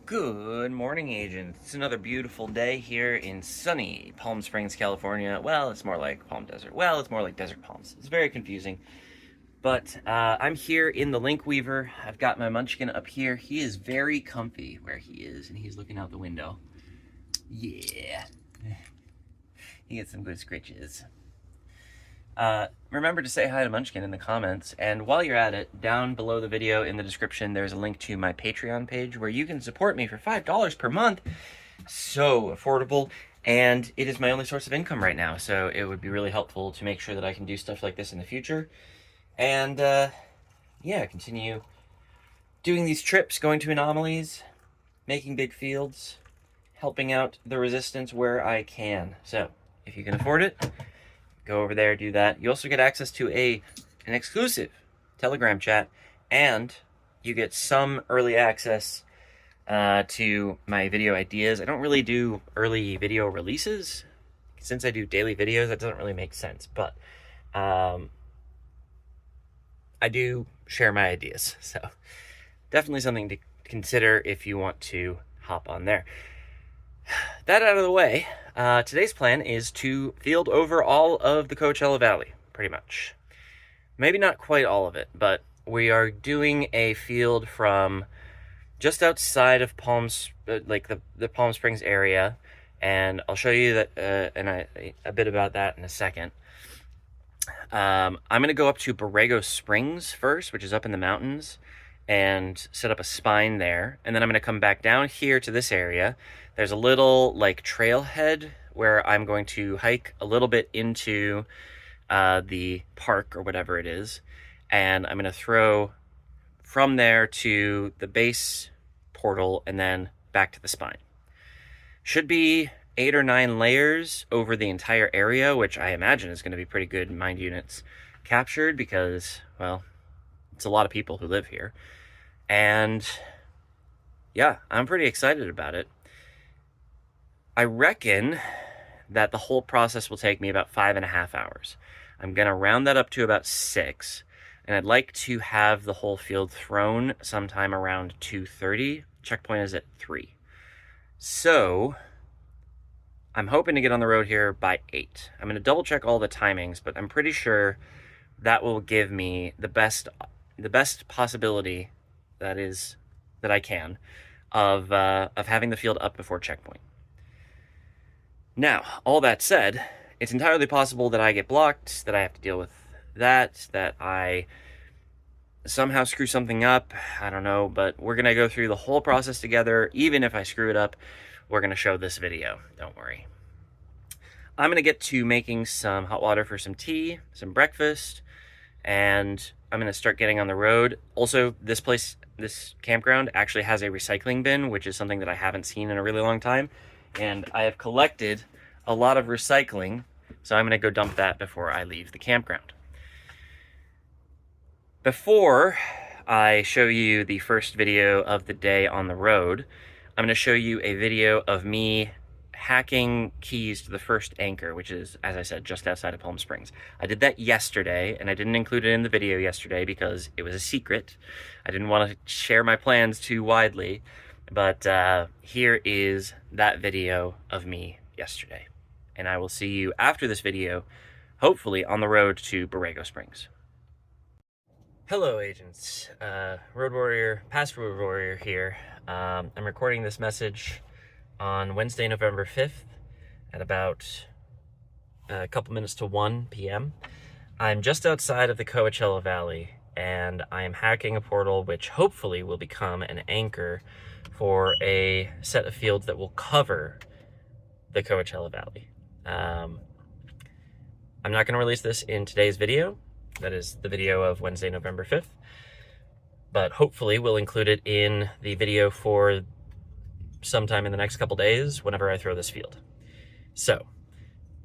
Good morning, agents. It's another beautiful day here in sunny Palm Springs, California. Well, it's more like Palm Desert. Well, it's more like Desert Palms. It's very confusing. But I'm here in the Link Weaver. I've got my Munchkin up here. He is very comfy where he is, and he's looking out the window. Yeah. He gets some good scritches. Remember to say hi to Munchkin in the comments, and while you're at it, down below the video in the description there's a link to my Patreon page where you can support me for $5 per month. So affordable, and it is my only source of income right now, so it would be really helpful to make sure that I can do stuff like this in the future. And yeah, continue doing these trips, going to anomalies, making big fields, helping out the resistance where I can. So if you can afford it, go over there, do that. You also get access to an exclusive Telegram chat, and you get some early access to my video ideas. I don't really do early video releases. Since I do daily videos, that doesn't really make sense, but I do share my ideas. So definitely something to consider if you want to hop on there. That out of the way, today's plan is to field over all of the Coachella Valley, pretty much. Maybe not quite all of it, but we are doing a field from just outside of the Palm Springs area, and I'll show you that a bit about that in a second. I'm going to go up to Borrego Springs first, which is up in the mountains, and set up a spine there, and then I'm going to come back down here to this area. There's a little like trailhead where I'm going to hike a little bit into the park or whatever it is, and I'm going to throw from there to the base portal and then back to the spine. Should be 8 or 9 layers over the entire area, which I imagine is going to be pretty good mind units captured because, well, it's a lot of people who live here. And yeah, I'm pretty excited about it. I reckon that the whole process will take me about 5.5 hours. I'm going to round that up to about 6, and I'd like to have the whole field thrown sometime around 2:30. Checkpoint is at 3. So I'm hoping to get on the road here by 8. I'm going to double check all the timings, but I'm pretty sure that will give me the best possibility that I can of having the field up before checkpoint. Now, all that said, it's entirely possible that I get blocked, that I have to deal with that I somehow screw something up. I don't know, but we're going to go through the whole process together. Even if I screw it up, we're going to show this video. Don't worry. I'm going to get to making some hot water for some tea, some breakfast, and I'm going to start getting on the road. Also, this campground actually has a recycling bin, which is something that I haven't seen in a really long time. And I have collected a lot of recycling, so I'm going to go dump that before I leave the campground. Before I show you the first video of the day on the road, I'm going to show you a video of me hacking keys to the first anchor, which is, as I said, just outside of Palm Springs. I did that yesterday, and I didn't include it in the video yesterday because it was a secret. I didn't want to share my plans too widely, but here is that video of me yesterday. And I will see you after this video, hopefully on the road to Borrego Springs. Hello, agents. Road Warrior, past Road Warrior here. I'm recording this message on Wednesday, November 5th at about a couple minutes to 1 p.m. I'm just outside of the Coachella Valley, and I am hacking a portal which hopefully will become an anchor for a set of fields that will cover the Coachella Valley. I'm not going to release this in today's video. That is the video of Wednesday, November 5th. But hopefully we'll include it in the video for sometime in the next couple days whenever I throw this field. So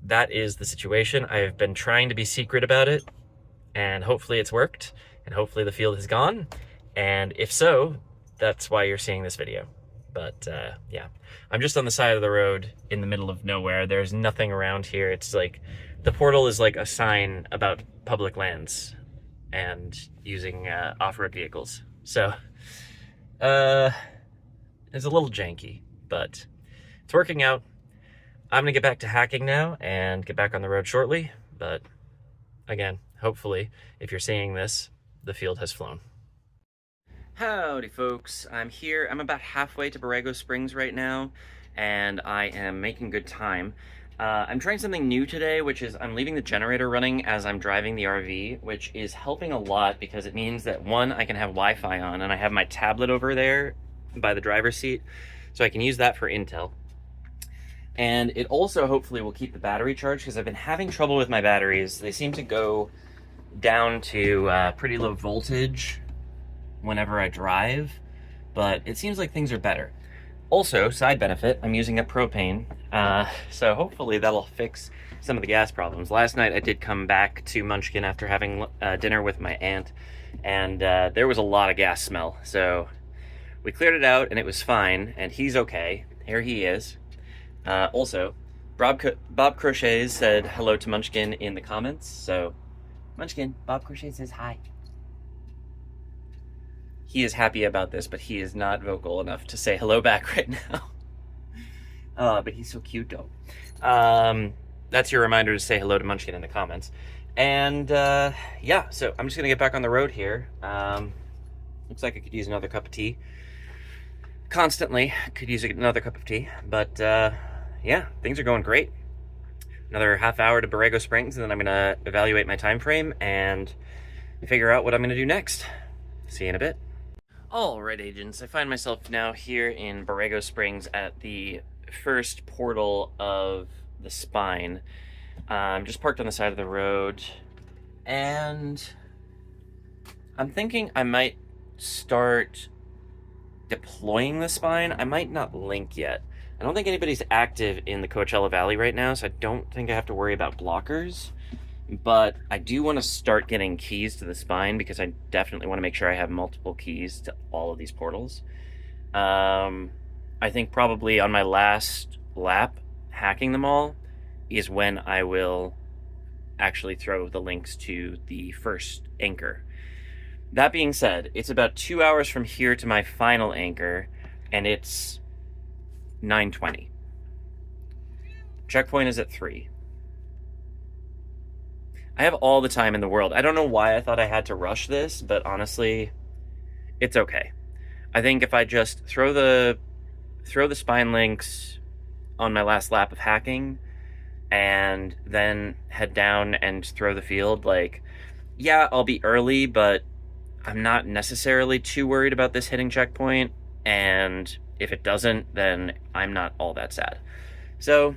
that is the situation. I have been trying to be secret about it, and hopefully it's worked, and hopefully the field has gone. And if so, that's why you're seeing this video. But yeah, I'm just on the side of the road in the middle of nowhere. There's nothing around here. It's like the portal is like a sign about public lands and using off-road vehicles. So is a little janky, but it's working out. I'm gonna get back to hacking now and get back on the road shortly, but again, hopefully, if you're seeing this, the field has flown. Howdy folks, I'm here. I'm about halfway to Borrego Springs right now, and I am making good time. I'm trying something new today, which is I'm leaving the generator running as I'm driving the RV, which is helping a lot because it means that one, I can have Wi-Fi on, and I have my tablet over there by the driver's seat, so I can use that for intel. And it also hopefully will keep the battery charged because I've been having trouble with my batteries. They seem to go down to pretty low voltage whenever I drive, but it seems like things are better. Also, side benefit, I'm using up propane, so hopefully that'll fix some of the gas problems. Last night I did come back to Munchkin after having dinner with my aunt, and there was a lot of gas smell, so we cleared it out and it was fine, and he's okay. Here he is. Also, Bob Crochet said hello to Munchkin in the comments, so Munchkin, Bob Crochet says hi. He is happy about this, but he is not vocal enough to say hello back right now. But he's so cute though. That's your reminder to say hello to Munchkin in the comments. And yeah, so I'm just gonna get back on the road here. Looks like I could use another cup of tea. Constantly could use another cup of tea, but yeah, things are going great. Another half hour to Borrego Springs, and then I'm gonna evaluate my time frame and figure out what I'm gonna do next. See you in a bit. All right, agents, I find myself now here in Borrego Springs at the first portal of the spine. I'm just parked on the side of the road, and I'm thinking I might start deploying the spine. I might not link yet. I don't think anybody's active in the Coachella Valley right now, so I don't think I have to worry about blockers. But I do want to start getting keys to the spine because I definitely want to make sure I have multiple keys to all of these portals. I think probably on my last lap hacking them all is when I will actually throw the links to the first anchor. That being said, it's about 2 hours from here to my final anchor, and it's 9:20. Checkpoint is at 3. I have all the time in the world. I don't know why I thought I had to rush this, but honestly, it's okay. I think if I just throw the spine links on my last lap of hacking and then head down and throw the field, like, yeah, I'll be early, but I'm not necessarily too worried about this hitting checkpoint, and if it doesn't, then I'm not all that sad. So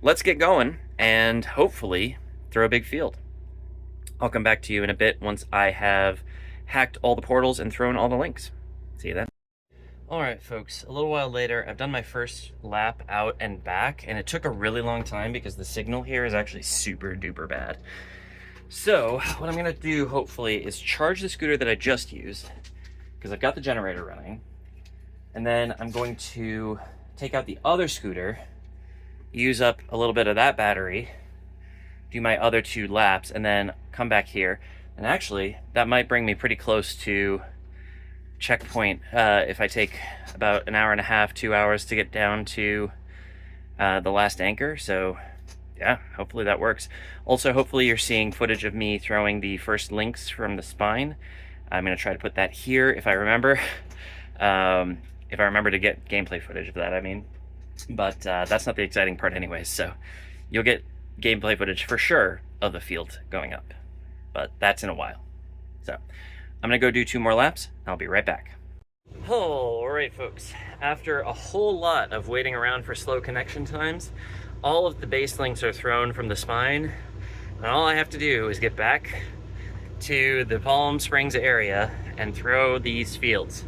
let's get going and hopefully throw a big field. I'll come back to you in a bit once I have hacked all the portals and thrown all the links. See you then. Alright folks, a little while later, I've done my first lap out and back, and it took a really long time because the signal here is actually super duper bad. So what I'm gonna do hopefully is charge the scooter that I just used, because I've got the generator running, and then I'm going to take out the other scooter, use up a little bit of that battery, do my other 2 laps, and then come back here. And actually, that might bring me pretty close to checkpoint if I take about an hour and a half, 2 hours to get down to the last anchor. So yeah, hopefully that works. Also, hopefully you're seeing footage of me throwing the first links from the spine. I'm gonna try to put that here if I remember. If I remember to get gameplay footage of that, I mean. But that's not the exciting part anyways, so you'll get gameplay footage for sure of the field going up, but that's in a while. So I'm gonna go do 2 more laps. I'll be right back. All right folks, after a whole lot of waiting around for slow connection times, all of the base links are thrown from the spine, and all I have to do is get back to the Palm Springs area and throw these fields.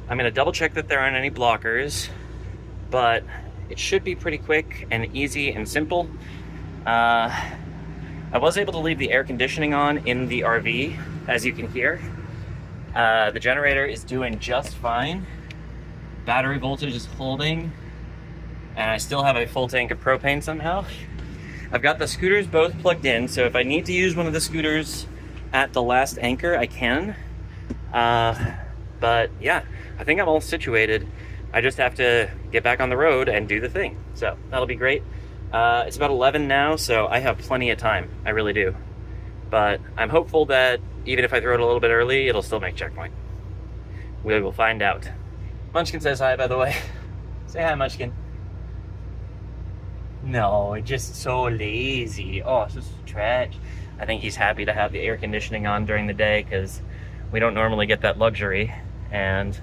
I'm gonna double check that there aren't any blockers, but it should be pretty quick and easy and simple. I was able to leave the air conditioning on in the RV, as you can hear. The generator is doing just fine. Battery voltage is holding, and I still have a full tank of propane somehow. I've got the scooters both plugged in, so if I need to use one of the scooters at the last anchor, I can. But yeah, I think I'm all situated. I just have to get back on the road and do the thing. So that'll be great. It's about 11 now, so I have plenty of time. I really do. But I'm hopeful that even if I throw it a little bit early, it'll still make checkpoint. We will find out. Munchkin says hi, by the way. Say hi, Munchkin. No, it's just so lazy. Oh, it's just trash. I think he's happy to have the air conditioning on during the day because we don't normally get that luxury. And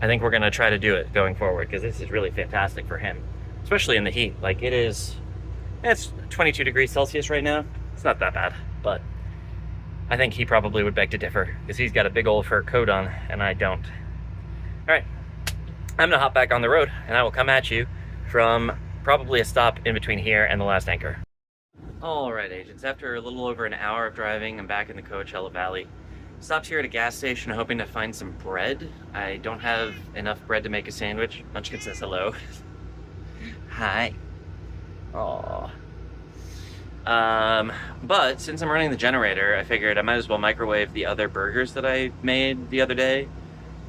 I think we're gonna try to do it going forward because this is really fantastic for him, especially in the heat. Like it's 22 degrees Celsius right now. It's not that bad, but I think he probably would beg to differ because he's got a big old fur coat on and I don't. All right, I'm gonna hop back on the road and I will come at you from probably a stop in between here and the last anchor. All right, agents, after a little over an hour of driving, I'm back in the Coachella Valley. Stopped here at a gas station hoping to find some bread. I don't have enough bread to make a sandwich. Munchkin says hello. Hi. Aww. But since I'm running the generator, I figured I might as well microwave the other burgers that I made the other day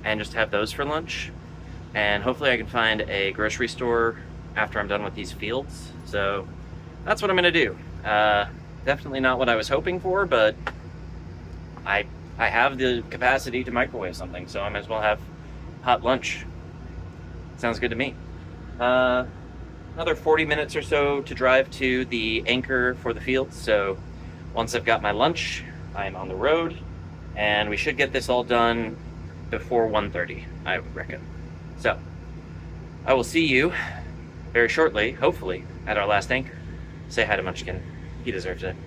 and just have those for lunch. And hopefully I can find a grocery store after I'm done with these fields. So that's what I'm gonna do. Definitely not what I was hoping for, but I have the capacity to microwave something, so I might as well have hot lunch. Sounds good to me. Another 40 minutes or so to drive to the anchor for the field. So once I've got my lunch, I'm on the road, and we should get this all done before 1:30, I would reckon. So I will see you very shortly, hopefully, at our last anchor. Say hi to Munchkin. He deserves it.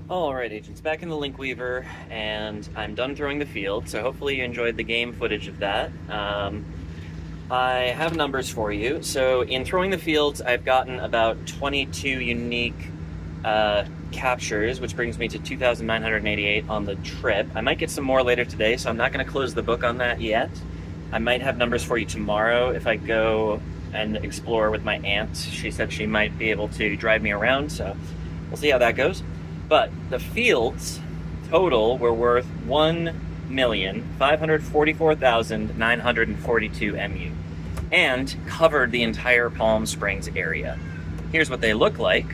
All right, agents, back in the link weaver, and I'm done throwing the field, so hopefully you enjoyed the game footage of that. I have numbers for you. So in throwing the fields, I've gotten about 22 unique captures, which brings me to 2,988 on the trip. I might get some more later today, so I'm not going to close the book on that yet. I might have numbers for you tomorrow if I go and explore with my aunt. She said she might be able to drive me around, so we'll see how that goes. But the fields total were worth 1,544,942 MU and covered the entire Palm Springs area. Here's what they look like.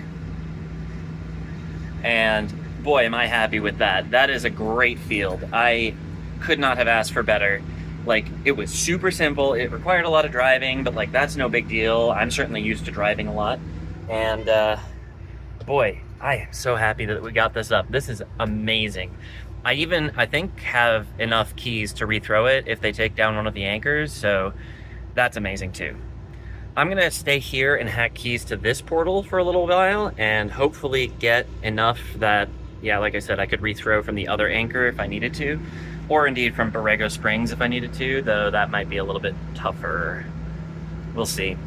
And boy, am I happy with that. That is a great field. I could not have asked for better. Like, it was super simple. It required a lot of driving, but like, that's no big deal. I'm certainly used to driving a lot. And boy, I am so happy that we got this up. This is amazing. I think, have enough keys to rethrow it if they take down one of the anchors, so that's amazing too. I'm gonna stay here and hack keys to this portal for a little while and hopefully get enough that, yeah, like I said, I could rethrow from the other anchor if I needed to, or indeed from Borrego Springs if I needed to, though that might be a little bit tougher. We'll see.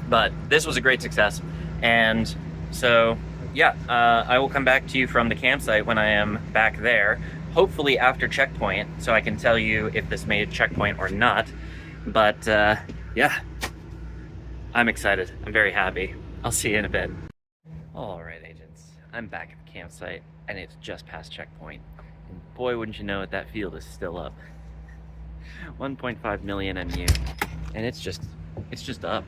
But this was a great success, and so yeah, I will come back to you from the campsite when I am back there, hopefully after checkpoint, so I can tell you if this made checkpoint or not. But yeah, I'm excited. I'm very happy. I'll see you in a bit. All right, agents, I'm back at the campsite, and it's just past checkpoint. And boy, wouldn't you know it, that field is still up. 1.5 million MU, and it's just up.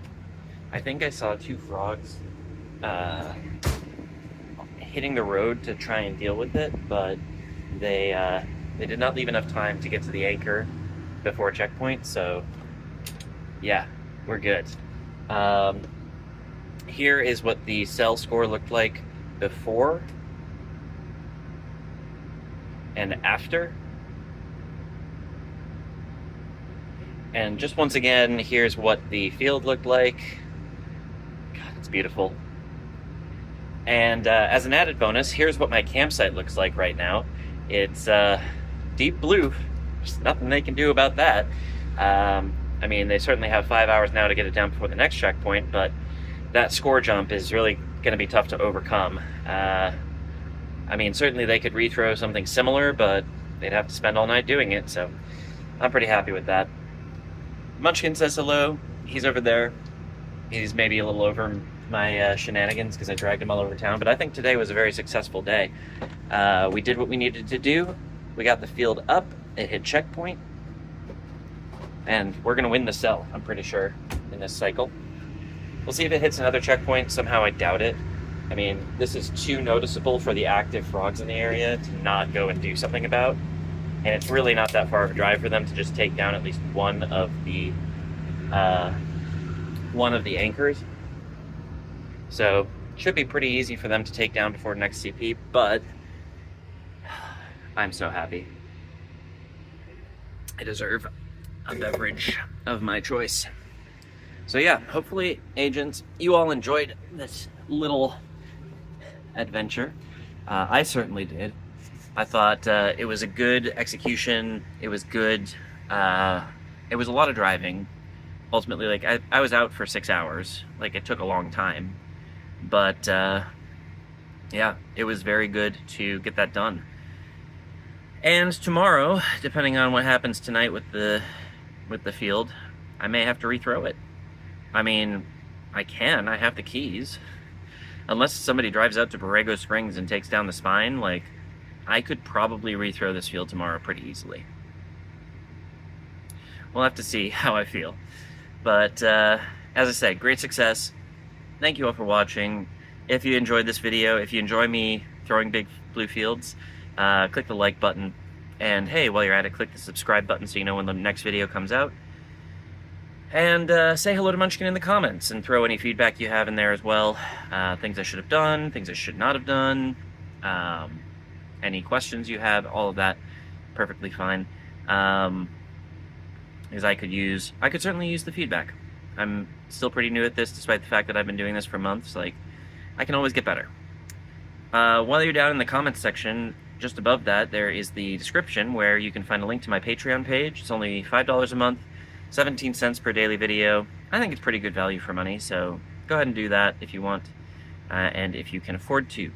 I think I saw 2 frogs hitting the road to try and deal with it, but they did not leave enough time to get to the anchor before checkpoint, so yeah, we're good. Here is what the cell score looked like before and after. And just once again, here's what the field looked like. God, it's beautiful. And as an added bonus, here's what my campsite looks like right now. It's deep blue. There's nothing they can do about that. I mean, they certainly have 5 hours now to get it down before the next checkpoint, but that score jump is really going to be tough to overcome. I mean, certainly they could rethrow something similar, but they'd have to spend all night doing it, so I'm pretty happy with that. Munchkin says hello. He's over there. He's maybe a little over my shenanigans because I dragged him all over town, but I think today was a very successful day. We did what we needed to do. We got the field up. It hit checkpoint. And we're going to win the cell, I'm pretty sure, in this cycle. We'll see if it hits another checkpoint. Somehow I doubt it. I mean, this is too noticeable for the active frogs in the area to not go and do something about. And it's really not that far of a drive for them to just take down at least one of the anchors. So it should be pretty easy for them to take down before next CP, but I'm so happy. I deserve a beverage of my choice. So yeah, hopefully, agents, you all enjoyed this little adventure. I certainly did. I thought it was a good execution. It was good. It was a lot of driving. Ultimately, like, I was out for 6 hours. Like, it took a long time. But, yeah, it was very good to get that done. And tomorrow, depending on what happens tonight with the field, I may have to rethrow it. I mean, I have the keys. Unless somebody drives out to Borrego Springs and takes down the spine, like, I could probably rethrow this field tomorrow pretty easily. We'll have to see how I feel. But, as I said, great success. Thank you all for watching. If you enjoyed this video, if you enjoy me throwing big blue fields, click the like button. And hey, while you're at it, click the subscribe button so you know when the next video comes out. And say hello to Munchkin in the comments and throw any feedback you have in there as well. Things I should have done, things I should not have done, any questions you have, all of that, perfectly fine. Because I could certainly use the feedback. I'm still pretty new at this, despite the fact that I've been doing this for months. Like, I can always get better. While you're down in the comments section, just above that, there is the description where you can find a link to my Patreon page. It's only $5 a month. 17 cents per daily video. I think it's pretty good value for money, so go ahead and do that if you want, and if you can afford to.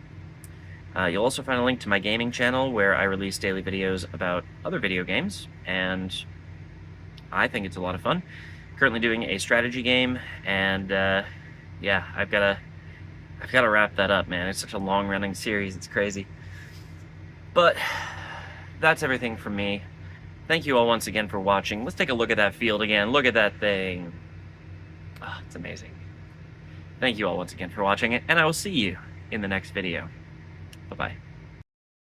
You'll also find a link to my gaming channel where I release daily videos about other video games, and I think it's a lot of fun. Currently doing a strategy game, and yeah, I've got to wrap that up, man. It's such a long-running series, it's crazy. But that's everything from me. Thank you all once again for watching. Let's take a look at that field again. Look at that thing. Oh, it's amazing. Thank you all once again for watching it, and I will see you in the next video. Bye-bye.